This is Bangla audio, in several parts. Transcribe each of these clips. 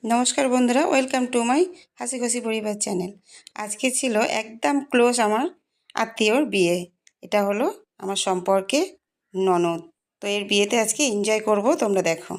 নমস্কার বন্ধুরা, ওয়েলকাম টু মাই হাসি খুশি পরিবার চ্যানেল। আজকে ছিল একদম ক্লোজ আমার আত্মীয়র বিয়ে। এটা হলো আমার সম্পর্কে ননদ। তো এর বিয়েতে আজকে এনজয় করব, তোমরা দেখো।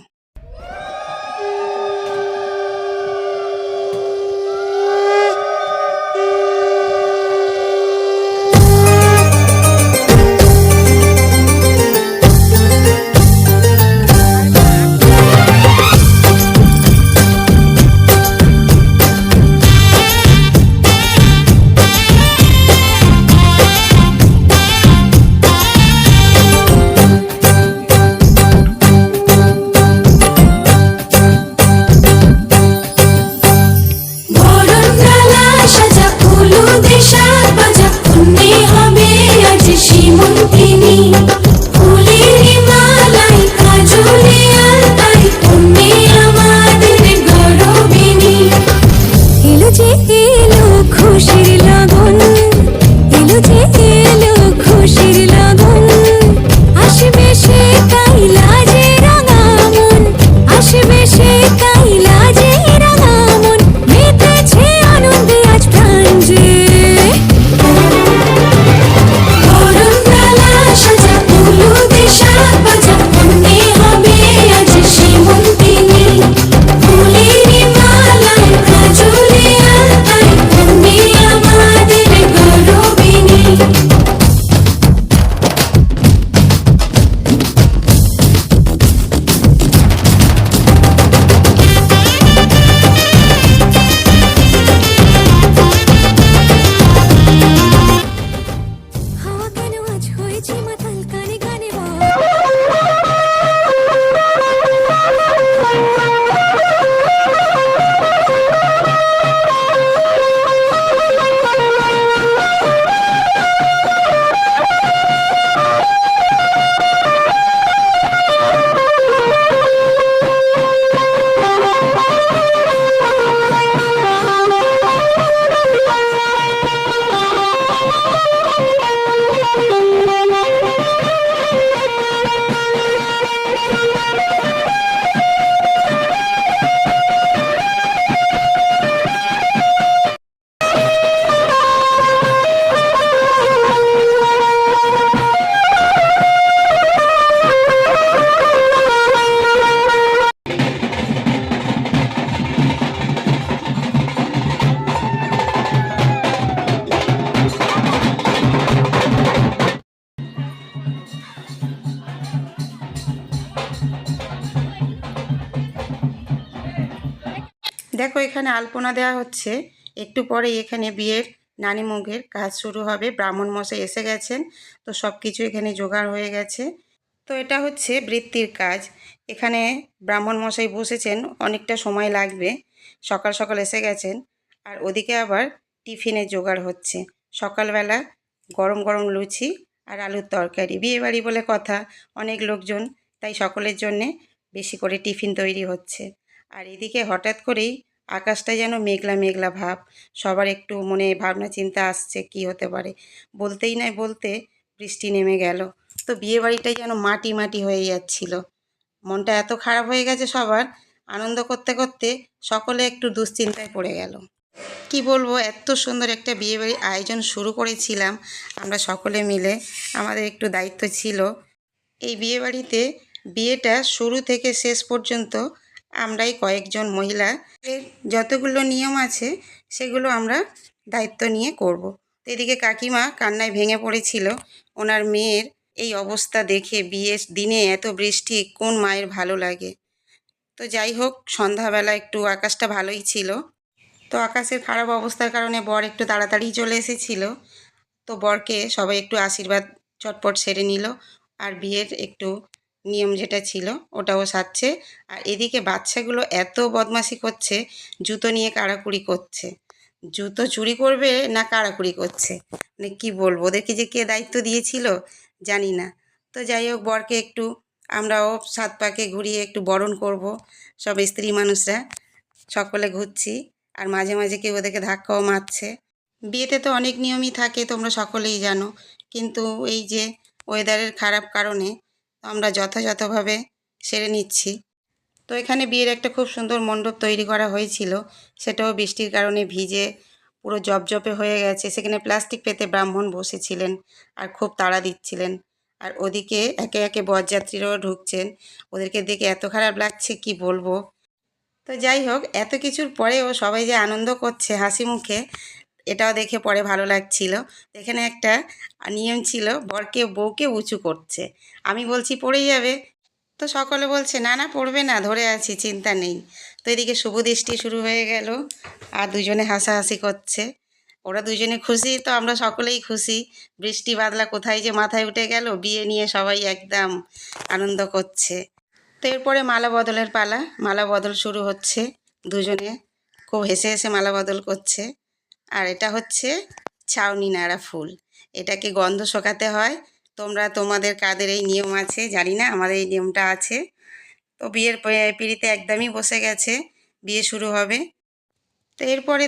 দেখো, এখানে আলপনা দেওয়া হচ্ছে। একটু পরে এখানে বিয়ের নানিমুখের কাজ শুরু হবে। ব্রাহ্মণ মশাই এসে গেছেন, তো সব কিছু এখানে জোগাড় হয়ে গেছে। তো এটা হচ্ছে বৃত্তির কাজ। এখানে ব্রাহ্মণ মশাই বসেছেন, অনেকটা সময় লাগবে। সকাল সকাল এসে গেছেন। আর ওদিকে আবার টিফিনের জোগাড় হচ্ছে। সকালবেলা গরম গরম লুচি আর আলুর তরকারি। বিয়েবাড়ি বলে কথা, অনেক লোকজন, তাই সকলের জন্যে বেশি করে টিফিন তৈরি হচ্ছে। আর এদিকে হঠাৎ করেই আকাশটা যেন মেঘলা মেঘলা ভাব। সবার একটু মনে ভাবনা চিন্তা আসছে কি হতে পারে। বলতেই নয় বলতে বৃষ্টি নেমে গেল। তো বিয়েবাড়িটাই যেন মাটি মাটি হয়ে যাচ্ছিল। মনটা এত খারাপ হয়ে গেছে সবার। আনন্দ করতে করতে সকলে একটু দুশ্চিন্তায় পড়ে গেল। কি বলবো, এত সুন্দর একটা বিয়েবাড়ির আয়োজন শুরু করেছিলাম আমরা সকলে মিলে। আমাদের একটু দায়িত্ব ছিল এই বিয়েবাড়িতে বিয়েটা শুরু থেকে শেষ পর্যন্ত আমরাই কয়েকজন মহিলা এর যতগুলো নিয়ম আছে সেগুলো আমরা দায়িত্ব নিয়ে করব। তো এদিকে কাকিমা কান্নায় ভেঙে পড়েছিল। ওনার মেয়ের এই অবস্থা দেখে, বিয়ের দিনে এত বৃষ্টি কোন মায়ের ভালো লাগে। তো যাই হোক, সন্ধ্যাবেলা একটু আকাশটা ভালোই ছিল। তো আকাশের খারাপ অবস্থার কারণে বর একটু তাড়াতাড়ি চলে এসেছিল। তো বরকে সবাই একটু আশীর্বাদ চটপট সেরে নিল। আর বিয়ের একটু নিয়ম যেটা ছিল ওটাও সারছে। আর এদিকে বাচ্চাগুলো এত বদমাশি করছে, জুতো নিয়ে কাড়াকুড়ি করছে। জুতো চুরি করবে না কাড়াকুড়ি করছে, মানে কী বলবো, ওদেরকে যে কে দায়িত্ব দিয়েছিল জানি না। তো যাই হোক, বরকে একটু আমরাও সাত পাকে ঘুরিয়ে একটু বরণ করব। সব স্ত্রী মানুষরা সকলে ঘুরছি, আর মাঝে মাঝে কেউ ওদেরকে ধাক্কাও মারছে। বিয়েতে তো অনেক নিয়মই থাকে, তোমরা সকলেই জানো। কিন্তু এই যে ওয়েদারের খারাপ কারণে আমরা যথাযথভাবে সেরে নিচ্ছি। তো এখানে বিয়ের একটা খুব সুন্দর মণ্ডপ তৈরি করা হয়েছিল, সেটাও বৃষ্টির কারণে ভিজে পুরো জপজপে হয়ে গেছে। সেখানে প্লাস্টিক পেতে ব্রাহ্মণ বসেছিলেন আর খুব তাড়া দিচ্ছিলেন। আর ওদিকে একে একে বরযাত্রীরাও ঢুকছেন, ওদেরকে দেখে এত খারাপ লাগছে কি বলবো। তো যাই হোক, এত কিছুর পরেও সবাই যে আনন্দ করছে হাসি মুখে, এটাও দেখে পরে ভালো লাগছিল। এখানে একটা নিয়ম ছিল, বরকে বউকে উঁচু করছে, আমি বলছি পড়ে যাবে, তো সকলে বলছে না না পড়বে না, ধরে আছি, চিন্তা নেই। তো এদিকে শুভ দৃষ্টি শুরু হয়ে গেল আর দুজনে হাসাহাসি করছে। ওরা দুজনে খুশি, তো আমরা সকলেই খুশি। বৃষ্টি বাদলা কোথায় যে মাথায় উঠে গেল, বিয়ে নিয়ে সবাই একদম আনন্দ করছে। তো এরপরে মালা বদলের পালা, মালা বদল শুরু হচ্ছে। দুজনে খুব হেসে হেসে মালা বদল করছে। আর এটা হচ্ছে ছাউনি নাড়া ফুল, এটাকে গন্ধ শোকাতে হয়। তোমরা তোমাদের কাদের এই নিয়ম আছে জানি না, আমাদের এই নিয়মটা আছে। তো বিয়ের পিঁড়িতে একদমই বসে গেছে, বিয়ে শুরু হবে। তো এরপরে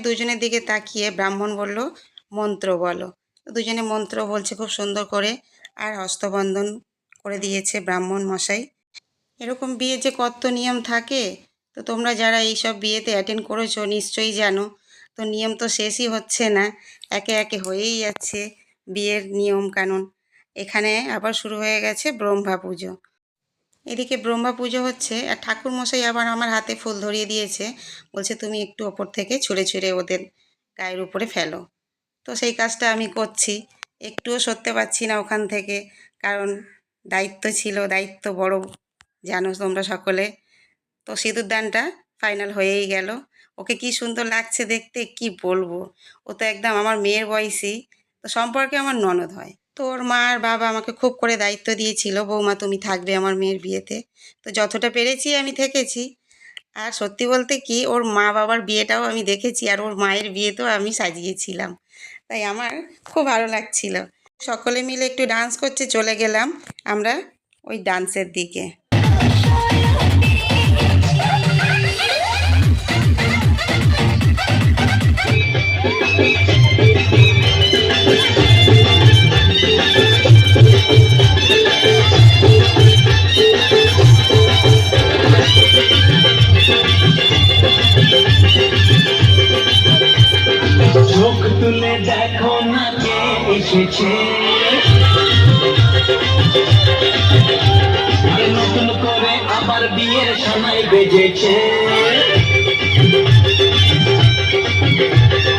দুজনের দিকে তাকিয়ে ব্রাহ্মণ বলল মন্ত্র বলো। তো দুজনে মন্ত্র বলছে খুব সুন্দর করে, আর হস্তবন্ধন করে দিয়েছে ব্রাহ্মণ মশাই। এরকম বিয়ে যে কত নিয়ম থাকে, তো তোমরা যারা এইসব বিয়েতে অ্যাটেন্ড করেছো নিশ্চয়ই জানো। তো নিয়ম তো শেষই হচ্ছে না, একে একে হয়েই যাচ্ছে বিয়ের নিয়ম কানুন। এখানে আবার শুরু হয়ে গেছে ব্রহ্মা পুজো। এদিকে ব্রহ্মা পুজো হচ্ছে, আর ঠাকুরমশাই আবার আমার হাতে ফুল ধরিয়ে দিয়েছে, বলছে তুমি একটু ওপর থেকে ছুঁড়ে ছুঁড়ে ওদের গায়ের উপরে ফেলো। তো সেই কাজটা আমি করছি, একটুও সরতে পারছি না ওখান থেকে, কারণ দায়িত্ব ছিল, দায়িত্ব বড়, জানো তোমরা সকলে। তো সিঁদুর দানটা ফাইনাল হয়েই গেল। ওকে কি সুন্দর লাগছে দেখতে কি বলবো, ও তো একদম আমার মেয়ের বয়সী, তো সম্পর্কে আমার ননদ হয়। তো ওর মা আর বাবা আমাকে খুব করে দায়িত্ব দিয়েছিল, বৌমা তুমি থাকবে আমার মেয়ের বিয়েতে। তো যতটা পেরেছি আমি থেকেছি। আর সত্যি বলতে কি, ওর মা বাবার বিয়েটাও আমি দেখেছি, আর ওর মায়ের বিয়েতেও আমি সাজিয়েছিলাম, তাই আমার খুব ভালো লাগছিল। সকলে মিলে একটু ডান্স করছে, চলে গেলাম আমরা ওই ডান্সের দিকে। চোখ তুলে দেখো না কে এসেছে, আর নতুন করে আবার বিয়ের সময় বেজেছে।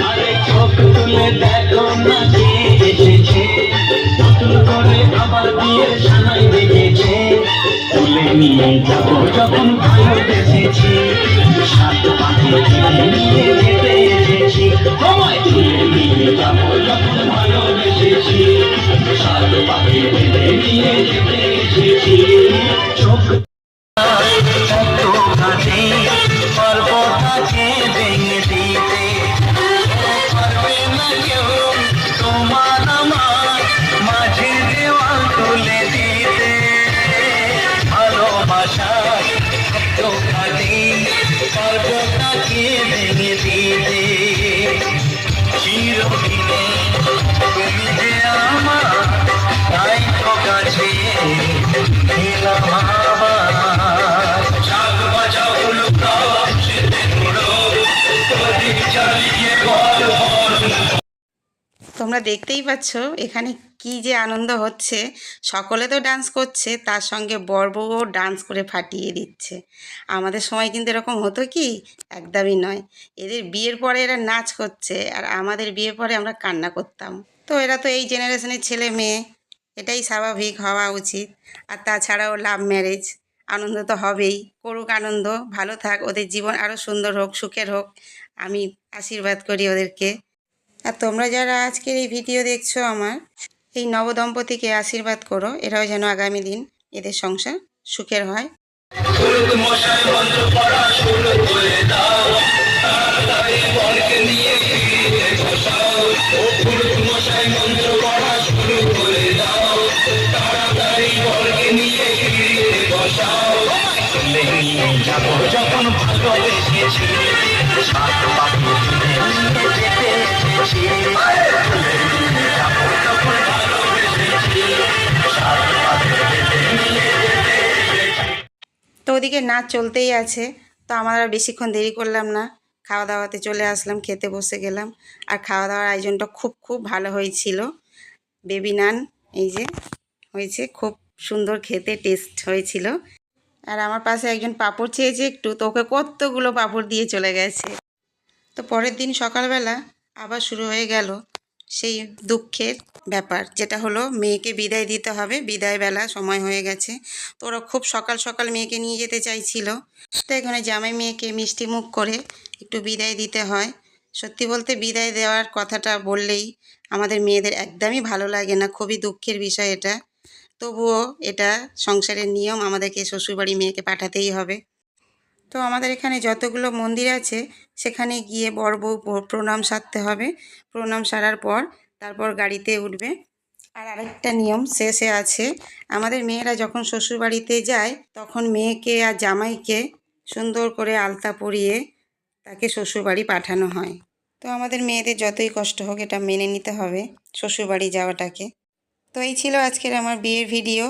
আরে চোখ তুলে দেখো না কে এসেছে, নতুন করে আবার বিয়ের সময় বেজেছে। তুলে নিয়ে যাবো যখন ভালোবেসেছি, সাত পাখি নিয়ে যেতে এসেছি। সময় তুলে নিয়ে যাবো যখন ভালোবেসেছি, সাত পাখি নিয়ে যেতে এসেছি। চোখ পর্বতাকে ভেঙে দিতে পারবে না কেউ, তোমার আমার মাঝে দেওয়াল তুলে দিতে। ভালোবাসার পর্বতাকে ভেঙে দিতে, চিরদিনে তুমি যে আমার, তাই তো কাছে এলাম আবার। জাগ বাজাও লুকাও সেতে ঘুরো, প্রদীপ জ্বালিয়ে বল বল। তোমরা দেখতেই পাচ্ছ এখানে কি যে আনন্দ হচ্ছে, সকলে তো ডান্স করছে, তার সঙ্গে বর বউও ডান্স করে ফাটিয়ে দিচ্ছে। আমাদের সময় কিন্তু এরকম হতো কি, একদমই নয়। এদের বিয়ের পরে এরা নাচ করছে, আর আমাদের বিয়ের পরে আমরা কান্না করতাম। তো এরা তো এই জেনারেশনের ছেলে মেয়ে, এটাই স্বাভাবিক হওয়া উচিত। আর তাছাড়াও লাভ ম্যারেজ, আনন্দ তো হবেই, করুক আনন্দ, ভালো থাক, ওদের জীবন আরও সুন্দর হোক, সুখের হোক, আমি আশীর্বাদ করি ওদেরকে। আর তোমরা যারা আজকের এই ভিডিও দেখছো, আমার এই নবদম্পতিকে আশীর্বাদ করো, এরাও যেন আগামী দিন এদের সংসার সুখের হয়। যাবো যখন ভালোবেসেছি, সাত পাখি নিয়ে যেতে এসেছি। যাবো যখন ভালোবেসেছি, সাত পাখি নিয়ে যেতে এসেছি। তো ওদিকে নাচ চলতেই আছে। তো আমরা আর বেশিক্ষণ দেরি করলাম না, খাওয়া দাওয়াতে চলে আসলাম, খেতে বসে গেলাম। আর খাওয়া দাওয়ার আয়োজনটা খুব খুব ভালো হয়েছিল। বেবি নান এই যে হয়েছে, খুব সুন্দর খেতে টেস্ট হয়েছিল। আর আমার পাশে একজন পাঁপড় চেয়েছে একটু, তো ওকে কতগুলো পাঁপড় দিয়ে চলে গেছে। তো পরের দিন সকালবেলা আবার শুরু হয়ে গেল সেই দুঃখের ব্যাপার, যেটা হলো মেয়েকে বিদায় দিতে হবে। বিদায়বেলা সময় হয়ে গেছে, তো ওরা খুব সকাল সকাল মেয়েকে নিয়ে যেতে চাইছিল। তো এখানে জামাই মেয়েকে মিষ্টি মুখ করে একটু বিদায় দিতে হয়। সত্যি বলতে বিদায় দেওয়ার কথাটা বললেই আমাদের মেয়েদের একদমই ভালো লাগে না, খুবই দুঃখের বিষয় এটা। তবুও এটা সংসারের নিয়ম, আমাদেরকে শ্বশুরবাড়ি মেয়েকে পাঠাতেই হবে। তো আমাদের এখানে যতগুলো মন্দির আছে সেখানে গিয়ে বর বউ প্রণাম সারতে হবে। প্রণাম সারার পর তারপর গাড়িতে উঠবে। আর আরেকটা নিয়ম শেষে আছে, আমাদের মেয়েরা যখন শ্বশুরবাড়িতে যায় তখন মেয়েকে আর জামাইকে সুন্দর করে আলতা পরিয়ে তাকে শ্বশুরবাড়ি পাঠানো হয়। তো আমাদের মেয়েদের যতই কষ্ট হোক এটা মেনে নিতে হবে শ্বশুরবাড়ি যাওয়াটাকে। তো এই ছিল আজকের আমার বিয়ের ভিডিও।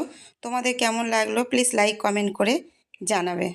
তোমাদের কেমন লাগলো প্লিজ লাইক কমেন্ট করে জানাবে।